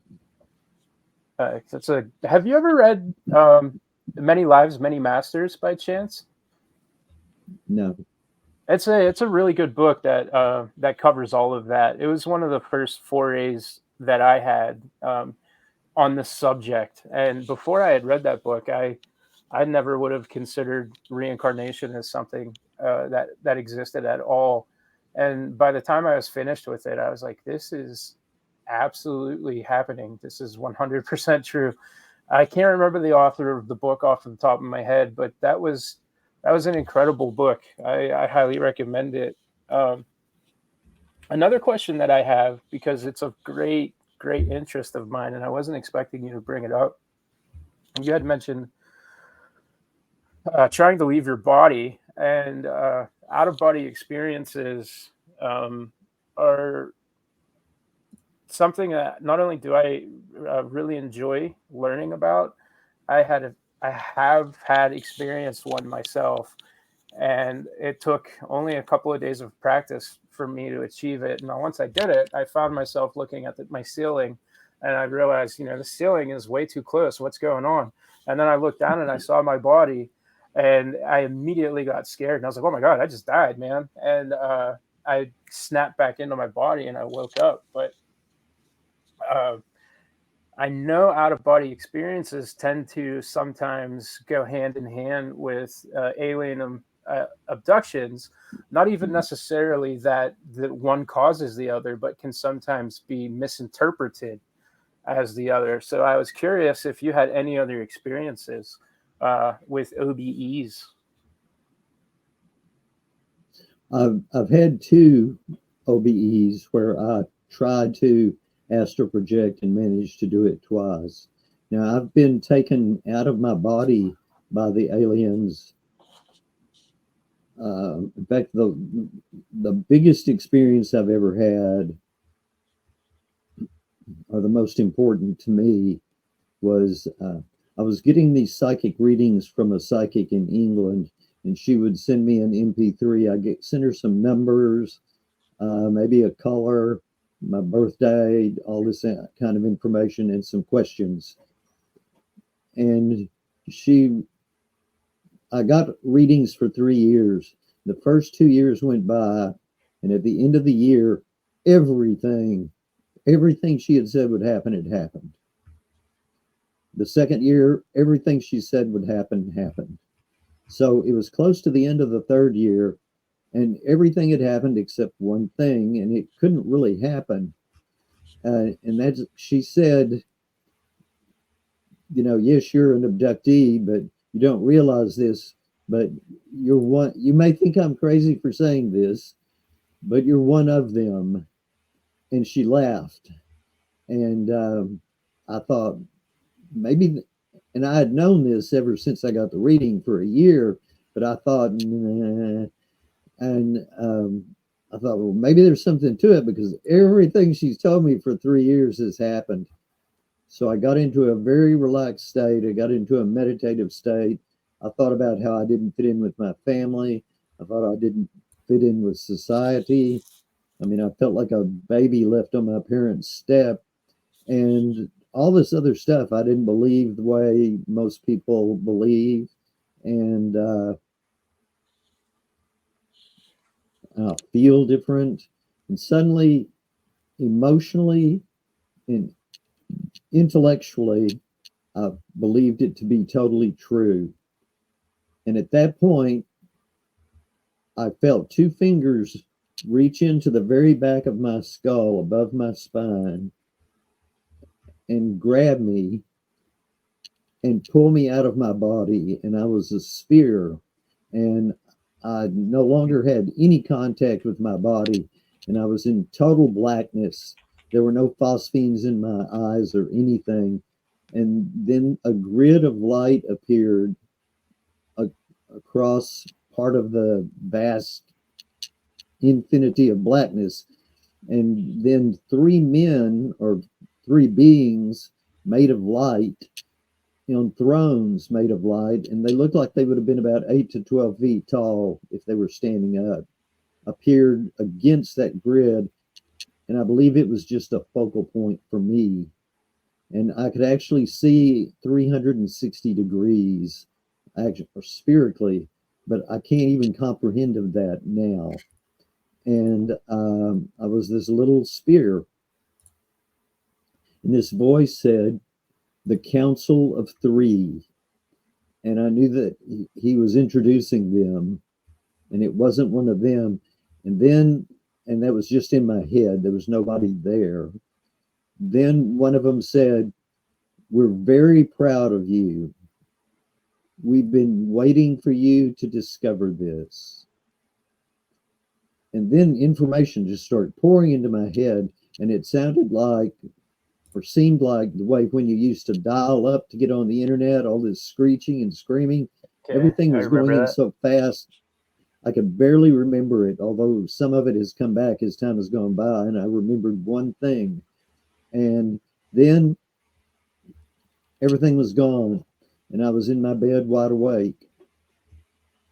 Have you ever read Many Lives, Many Masters by chance? No. It's a really good book that covers all of that. It was one of the first forays that I had on this subject, and before I had read that book, I never would have considered reincarnation as something that existed at all. And by the time I was finished with it, I was like, this is absolutely happening. This is 100% true. I can't remember the author of the book off the top of my head, but that was an incredible book. I highly recommend it. Another question that I have, because it's of great interest of mine, and I wasn't expecting you to bring it up. You had mentioned trying to leave your body, and out-of-body experiences are something that not only do I really enjoy learning about, I have had experienced one myself, and it took only a couple of days of practice for me to achieve it. And once I did it, I found myself looking at my ceiling, and I realized, the ceiling is way too close. What's going on? And then I looked down and I saw my body, And I immediately got scared, and I was like, "Oh my god, I just died, man!" And I snapped back into my body, and I woke up. But uh, I know out of body experiences tend to sometimes go hand in hand with alien abductions, not even necessarily that the one causes the other, but can sometimes be misinterpreted as the other. So I was curious if you had any other experiences with OBEs. I've had 2 OBEs where I tried to astral project and managed to do it twice. Now, I've been taken out of my body by the aliens. In fact, the biggest experience I've ever had, or the most important to me, was I was getting these psychic readings from a psychic in England, and she would send me an MP3. Send her some numbers, maybe a color, my birthday, all this kind of information, and some questions. And I got readings for 3 years. The first 2 years went by, and at the end of the year, everything she had said would happen had happened. The second year, everything she said would happen happened. So it was close to the end of the third year, and everything had happened except one thing, and it couldn't really happen. And that's, she said, yes, you're an abductee, but you don't realize this, but you're one. You may think I'm crazy for saying this, but you're one of them. And she laughed. And I thought, maybe, and I had known this ever since I got the reading for a year, but I thought, nah. And I thought, well, maybe there's something to it, because everything she's told me for 3 years has happened. So I got into a very relaxed state. I got into a meditative state. I thought about how I didn't fit in with my family. I thought I didn't fit in with society. I mean, I felt like a baby left on my parents' step. And all this other stuff, I didn't believe the way most people believe. And I feel different. And suddenly, emotionally and intellectually, I believed it to be totally true. And at that point, I felt 2 fingers reach into the very back of my skull above my spine and grab me and pull me out of my body. And I was a sphere, and I no longer had any contact with my body, and I was in total blackness. There were no phosphenes in my eyes or anything. And then a grid of light appeared across part of the vast infinity of blackness. And then 3 men, or 3 beings made of light, on thrones made of light, and they looked like they would have been about 8 to 12 feet tall if they were standing up, appeared against that grid. And I believe it was just a focal point for me. And I could actually see 360 degrees, actually, or spherically, but I can't even comprehend of that now. And I was this little sphere. And this voice said, "The Council of Three." And I knew that he was introducing them, and it wasn't one of them. And that was just in my head. There was nobody there. Then one of them said, "We're very proud of you. We've been waiting for you to discover this." And then information just started pouring into my head, and it sounded like, or seemed like, the way when you used to dial up to get on the internet, all this screeching and screaming. Okay, everything was going in so fast, I could barely remember it, although some of it has come back as time has gone by, and I remembered one thing. And then everything was gone, and I was in my bed wide awake.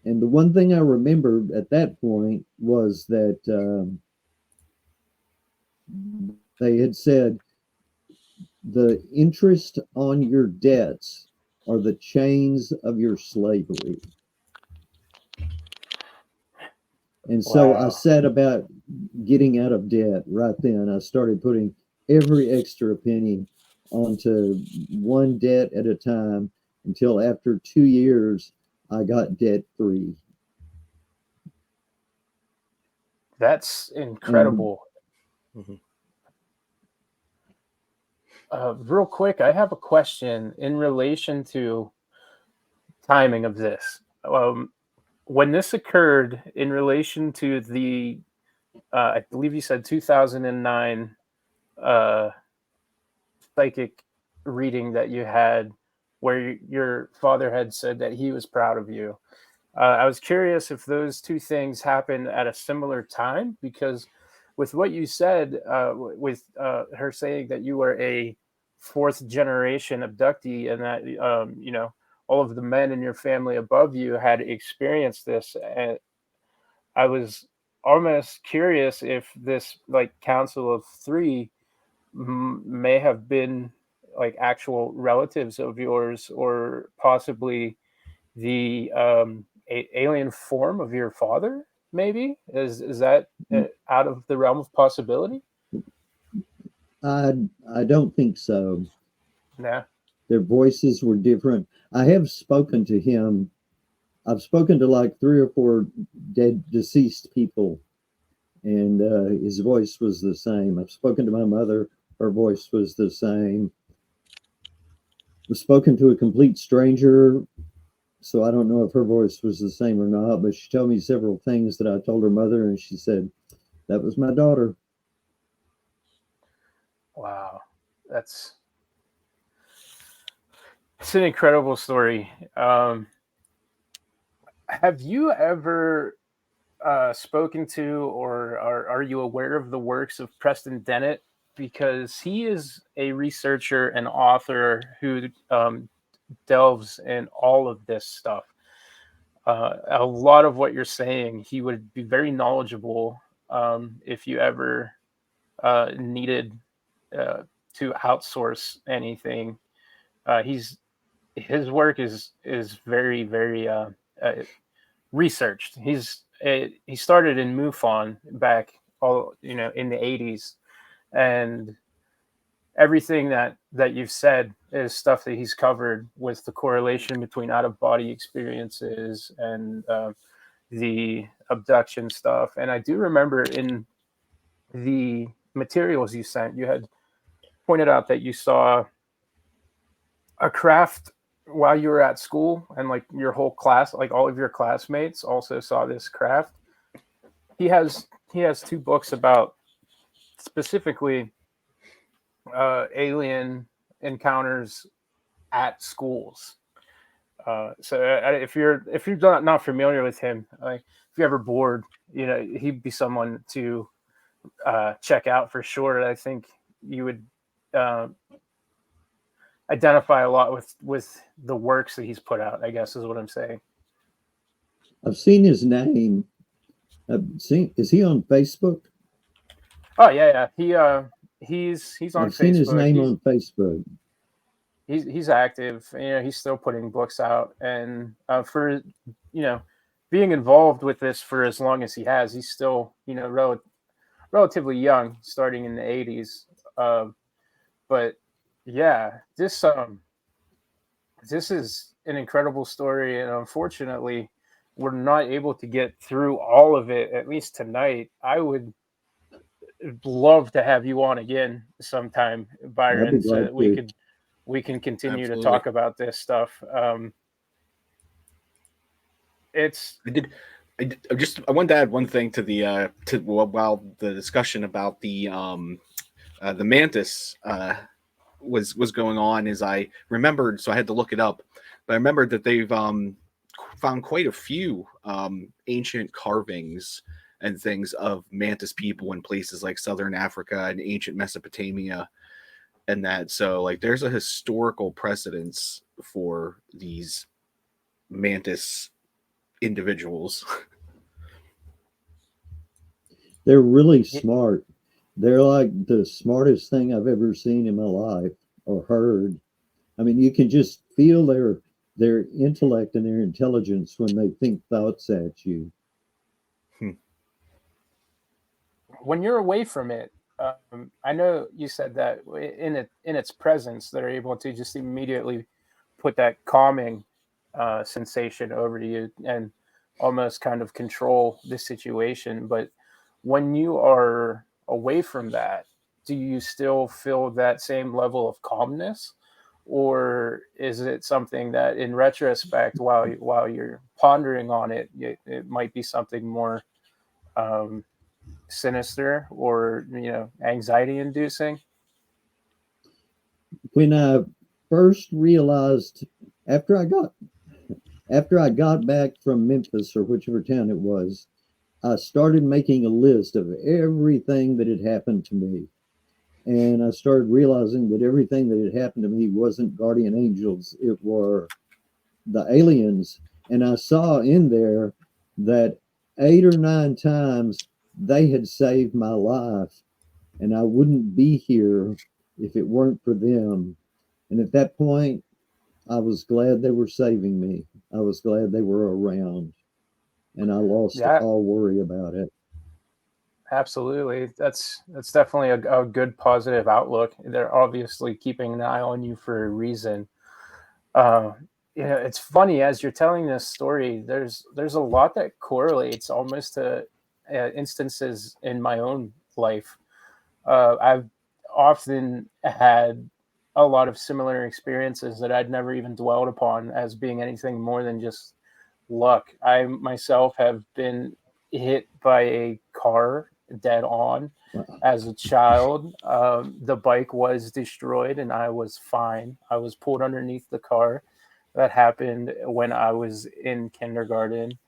And the one thing I remembered at that point was that they had said, "The interest on your debts are the chains of your slavery." And so I Wow. set about getting out of debt right then. I started putting every extra penny onto one debt at a time until after 2 years, I got debt free. That's And incredible. Mhm. Real quick, I have a question in relation to timing of this. When this occurred in relation to the, I believe you said 2009 uh, psychic reading that you had, where your father had said that he was proud of you. I was curious if those two things happened at a similar time, because with what you said, with her saying that you were a fourth generation abductee, and that all of the men in your family above you had experienced this, and I was almost curious if this like council of three may have been like actual relatives of yours, or possibly the alien form of your father. Maybe is that out of the realm of possibility? I I don't think so. Nah. Their voices were different. I have spoken to him. I've spoken to like three or four dead deceased people, and his voice was the same. I've spoken to my mother. Her voice was the same. I've spoken to a complete stranger, so I don't know if her voice was the same or not, but she told me several things that I told her mother, and she said, that was my daughter. Wow, that's it's an incredible story. Have you ever spoken to, or are you aware of the works of Preston Dennett? Because he is a researcher and author who delves in all of this stuff. A lot of what you're saying, he would be very knowledgeable if you ever needed uh, to outsource anything. He's his work is very very uh, researched. He started in MUFON back all in the 80s, and everything that you've said is stuff that he's covered with the correlation between out of body experiences and the abduction stuff. And I do remember in the materials you sent, you had pointed out that you saw a craft while you were at school, and like your whole class, like all of your classmates also saw this craft. He has two books about specifically alien encounters at schools. If you're not familiar with him, like if you're ever bored, he'd be someone to check out for sure. I think you would uh, identify a lot with the works that he's put out, I guess is what I'm saying. I've seen his name. I've seen, is he on Facebook? Oh yeah, yeah. He's on I've seen his Facebook. name He's on Facebook. he's he's active. He's still putting books out, and for being involved with this for as long as he has, he's still relatively young, starting in the 80s. But yeah, this is an incredible story, and unfortunately, we're not able to get through all of it, at least tonight. I would love to have you on again sometime, I'd be Byron, so glad that to. we can continue to Absolutely. talk about this stuff. It's I did. I wanted to add one thing to while the discussion about the mantis was going on, is I remembered, so I had to look it up, but I remembered that they've found quite a few ancient carvings and things of mantis people in places like southern Africa and ancient Mesopotamia, and that, so like there's a historical precedence for these mantis individuals. They're really smart. They're like the smartest thing I've ever seen in my life or heard. I mean, you can just feel their intellect and their intelligence when they think thoughts at you. Hmm. when you're away from it, I know you said that in its presence, they're able to just immediately put that calming sensation over to you and almost kind of control the situation. But when you are away from that, do you still feel that same level of calmness, or is it something that, in retrospect, while you're pondering on it, it might be something more um, sinister or anxiety inducing? When I first realized after I got back from Memphis or whichever town it was, I started making a list of everything that had happened to me. And I started realizing that everything that had happened to me wasn't guardian angels, it were the aliens. And I saw in there that 8 or 9 times they had saved my life, and I wouldn't be here if it weren't for them. And at that point, I was glad they were saving me. I was glad they were around, and I lost Yeah, all worry about it. absolutely. That's definitely a good positive outlook. They're obviously keeping an eye on you for a reason. Uh, it's funny as you're telling this story. There's a lot that correlates almost to instances in my own life. I've often had a lot of similar experiences that I'd never even dwelled upon as being anything more than just luck. I myself have been hit by a car dead on Wow. as a child. The bike was destroyed and I was fine. I was pulled underneath the car. That happened when I was in kindergarten.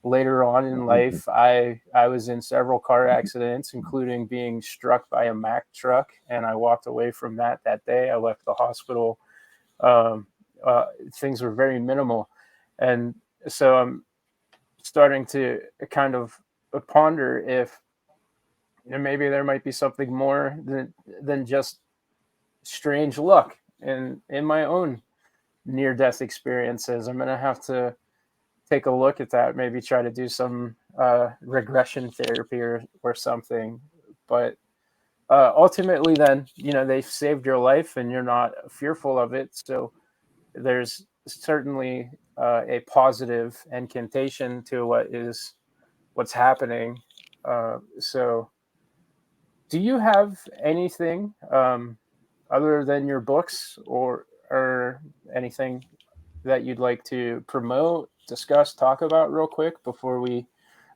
Later on in Wow. life, I was in several car accidents, including being struck by a Mack truck, and I walked away from that day. I left the hospital. Um, Things were very minimal, and so I'm starting to kind of ponder if maybe there might be something more than just strange luck in my own near death experiences. I'm gonna have to take a look at that, maybe try to do some regression therapy or something. But ultimately, then, they've saved your life and you're not fearful of it. So there's certainly a positive incantation to what's happening. So do you have anything other than your books or anything that you'd like to promote, discuss, talk about real quick before we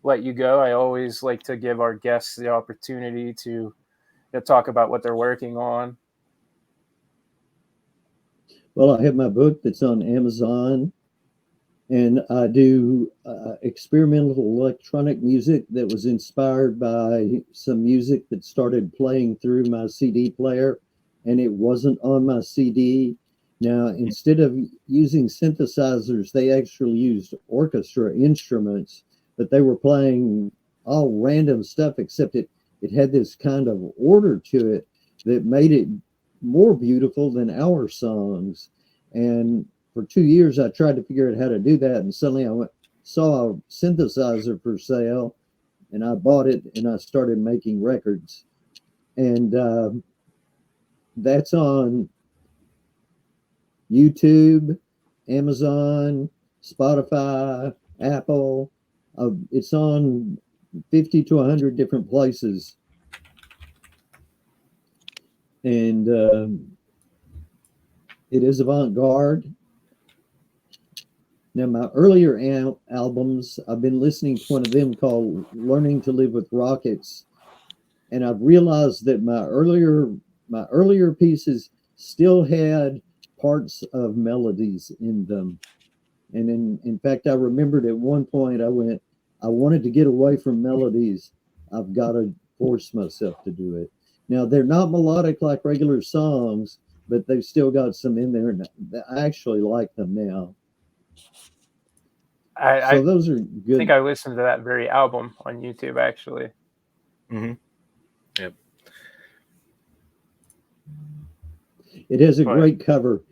let you go? I always like to give our guests the opportunity to talk about what they're working on. Well, I have my book that's on Amazon, and I do experimental electronic music that was inspired by some music that started playing through my CD player, and it wasn't on my CD. Now, instead of using synthesizers, they actually used orchestra instruments, but they were playing all random stuff, except it had this kind of order to it that made it more beautiful than our songs. And for 2 years, I tried to figure out how to do that, and suddenly saw a synthesizer for sale, and I bought it, and I started making records. And that's on YouTube, Amazon, Spotify, Apple. It's on 50 to 100 different places. And it is avant-garde. Now, my earlier albums, I've been listening to one of them called Learning to Live with Rockets. And I've realized that my earlier pieces still had parts of melodies in them. And in fact, I remembered at one point I wanted to get away from melodies. I've got to force myself to do it. Now, they're not melodic like regular songs, but they've still got some in there, and I actually like them now. I So those are think good. I listened to that very album on YouTube, actually. Mm-hmm. Yep. It has a But great cover.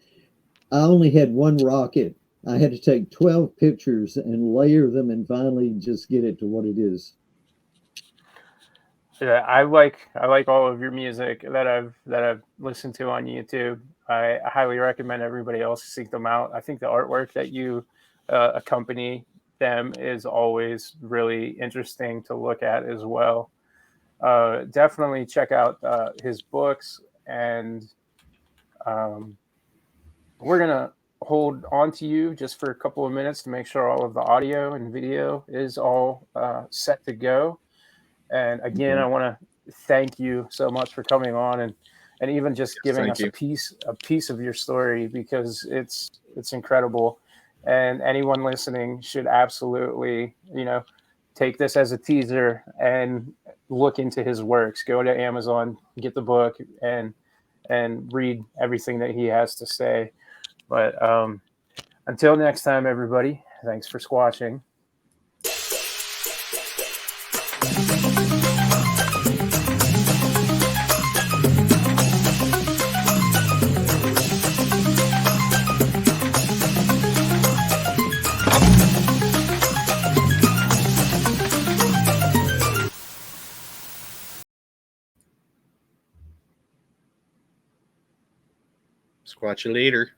I only had one rocket. I had to take 12 pictures and layer them and finally just get it to what it is. Yeah, I like all of your music that I've listened to on YouTube. I highly recommend everybody else seek them out. I think the artwork that you accompany them is always really interesting to look at as well. Definitely check out his books, and um, we're gonna hold on to you just for a couple of minutes to make sure all of the audio and video is all set to go. And again, Okay. I want to thank you so much for coming on, and even just Yes, giving thank us a you. piece of your story, because it's incredible. And anyone listening should absolutely, take this as a teaser and look into his works. Go to Amazon, get the book, and read everything that he has to say. But until next time, everybody, thanks for squatching. Squatch you later.